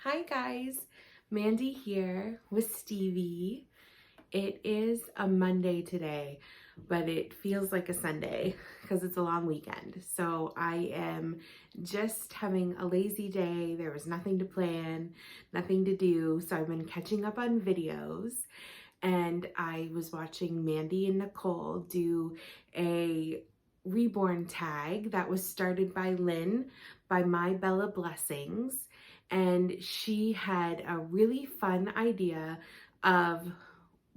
Hi guys, Mandy here with Stevie. It is a Monday today, but it feels like a Sunday because it's a long weekend. So I am just having a lazy day. There was nothing to plan, nothing to do. So I've been catching up on videos and I was watching Mandy and Nicole do a Reborn tag that was started by Lynn by My Bella Blessings, and she had a really fun idea of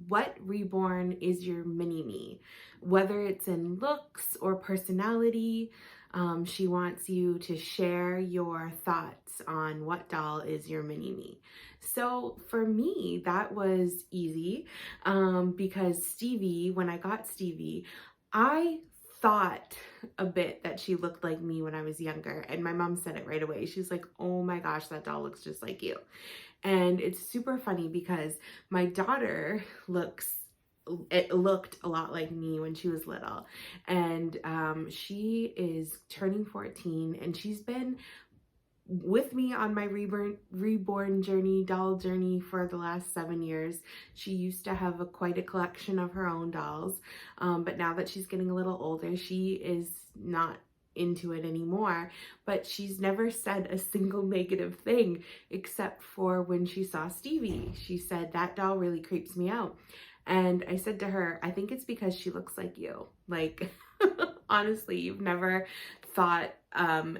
what reborn is your mini me, whether it's in looks or personality. She wants you to share your thoughts on what doll is your mini me. So for me, that was easy because Stevie, when I got Stevie, I thought a bit that she looked like me when I was younger, and my mom said it right away. She's like, oh my gosh, that doll looks just like you. And it's super funny because my daughter looked a lot like me when she was little, and she is turning 14, and she's been with me on my reborn journey, doll journey, for the last 7 years. She used to have quite a collection of her own dolls, but now that she's getting a little older, she is not into it anymore. But she's never said a single negative thing except for when she saw Stevie. She said, that doll really creeps me out. And I said to her, I think it's because she looks like you. Like, honestly, you've never thought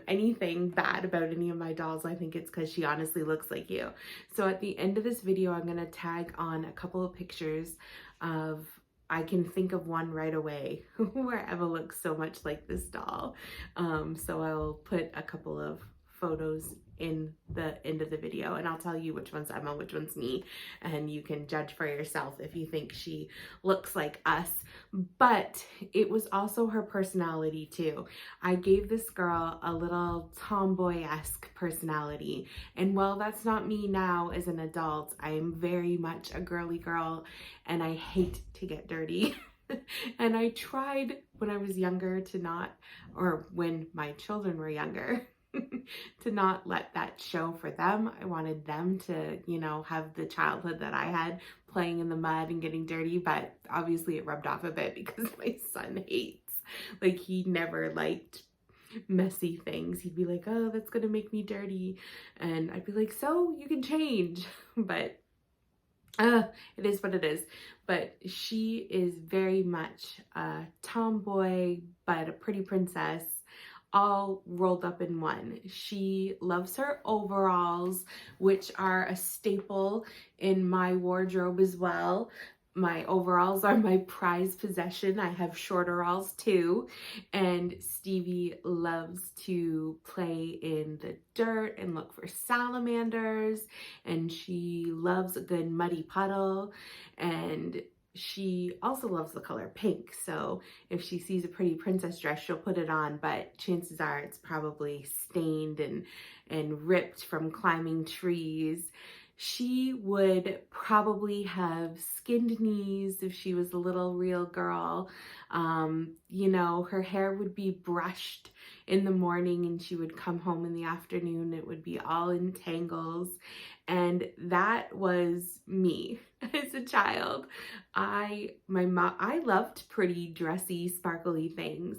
anything bad about any of my dolls. I think it's because she honestly looks like you. So at the end of this video, I'm going to tag on a couple of pictures of, I can think of one right away where Eva looks so much like this doll. So I'll put a couple of photos in the end of the video, and I'll tell you which one's Emma, which one's me, and you can judge for yourself if you think she looks like us. But it was also her personality too. I gave this girl a little tomboy-esque personality, and while that's not me now as an adult, I'm very much a girly girl and I hate to get dirty. And I tried when I was younger to not, or when my children were younger, to not let that show for them. I wanted them to, have the childhood that I had, playing in the mud and getting dirty, but obviously it rubbed off a bit because my son hates, like, he never liked messy things. He'd be like, oh, that's gonna make me dirty. And I'd be like, so you can change. But it is what it is. But she is very much a tomboy, but a pretty princess, all rolled up in one. She loves her overalls, which are a staple in my wardrobe as well. My overalls are my prized possession. I have shorteralls too. And Stevie loves to play in the dirt and look for salamanders. And she loves a good muddy puddle. And she also loves the color pink. So if she sees a pretty princess dress, she'll put it on, but chances are it's probably stained and ripped from climbing trees. She would probably have skinned knees if she was a little real girl. Her hair would be brushed in the morning and she would come home in the afternoon. It would be all in tangles. And that was me as a child. I loved pretty dressy, sparkly things,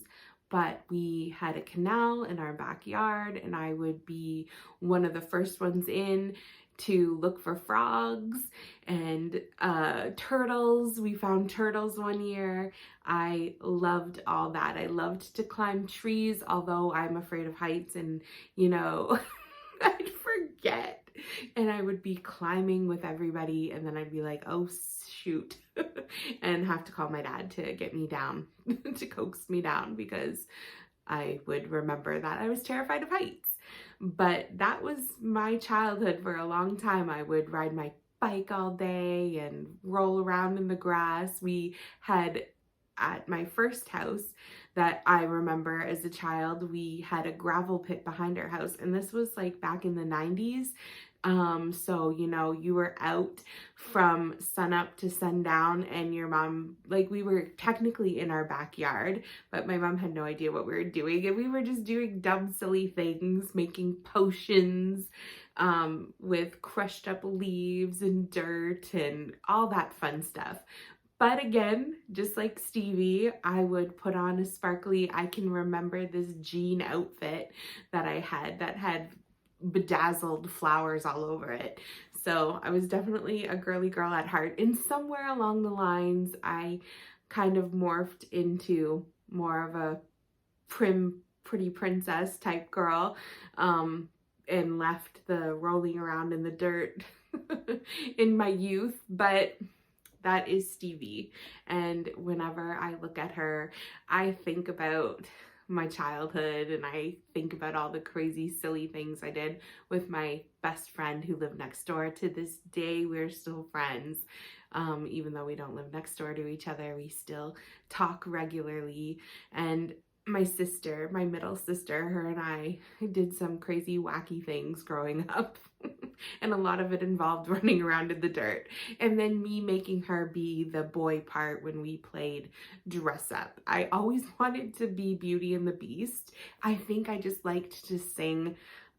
but we had a canal in our backyard and I would be one of the first ones in to look for frogs and turtles. We found turtles one year. I loved all that. I loved to climb trees, although I'm afraid of heights, and I'd forget and I would be climbing with everybody, and then I'd be like, oh shoot, and have to call my dad to get me down, to coax me down, because I would remember that I was terrified of heights. But that was my childhood for a long time. I would ride my bike all day and roll around in the grass. We had, at my first house that I remember as a child, we had a gravel pit behind our house, and this was like back in the 90s. So, you were out from sunup to sundown, and your mom, like, we were technically in our backyard, but my mom had no idea what we were doing, and we were just doing dumb, silly things, making potions, with crushed up leaves and dirt and all that fun stuff. But again, just like Stevie, I would put on a sparkly, I can remember this jean outfit that I had that had bedazzled flowers all over it. So I was definitely a girly girl at heart. And somewhere along the lines, I kind of morphed into more of a prim, pretty princess type girl, and left the rolling around in the dirt in my youth. But that is Stevie. And whenever I look at her, I think about my childhood and I think about all the crazy, silly things I did with my best friend who lived next door. To this day, we're still friends. Even though we don't live next door to each other, we still talk regularly. And my sister, my middle sister, her and I did some crazy, wacky things growing up. And a lot of it involved running around in the dirt. And then me making her be the boy part when we played dress up. I always wanted to be Beauty and the Beast. I think I just liked to sing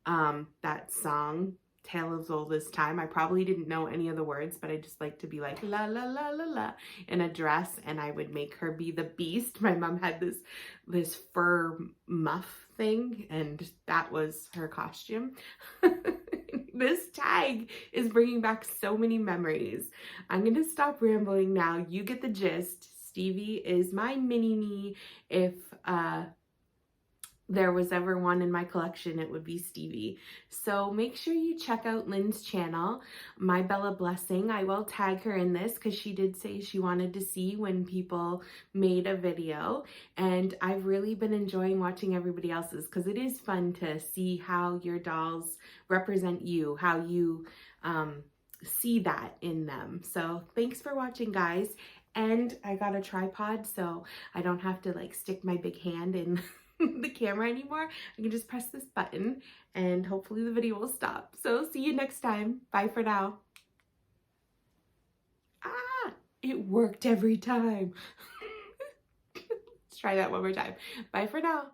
that song, Tale as Old as Time. I probably didn't know any of the words, but I just liked to be like la la la la la in a dress, and I would make her be the Beast. My mom had this fur muff thing, and that was her costume. This tag is bringing back so many memories. I'm gonna stop rambling now. You get the gist. Stevie is my mini me. If there was ever one in my collection, it would be Stevie. So make sure you check out Lynn's channel, My Bella Blessing. I will tag her in this because she did say she wanted to see when people made a video. And I've really been enjoying watching everybody else's because it is fun to see how your dolls represent you, how you see that in them. So thanks for watching, guys. And I got a tripod so I don't have to like stick my big hand in the camera anymore. I can just press this button and hopefully the video will stop. So see you next time. Bye for now. Ah, it worked every time. Let's try that one more time. Bye for now.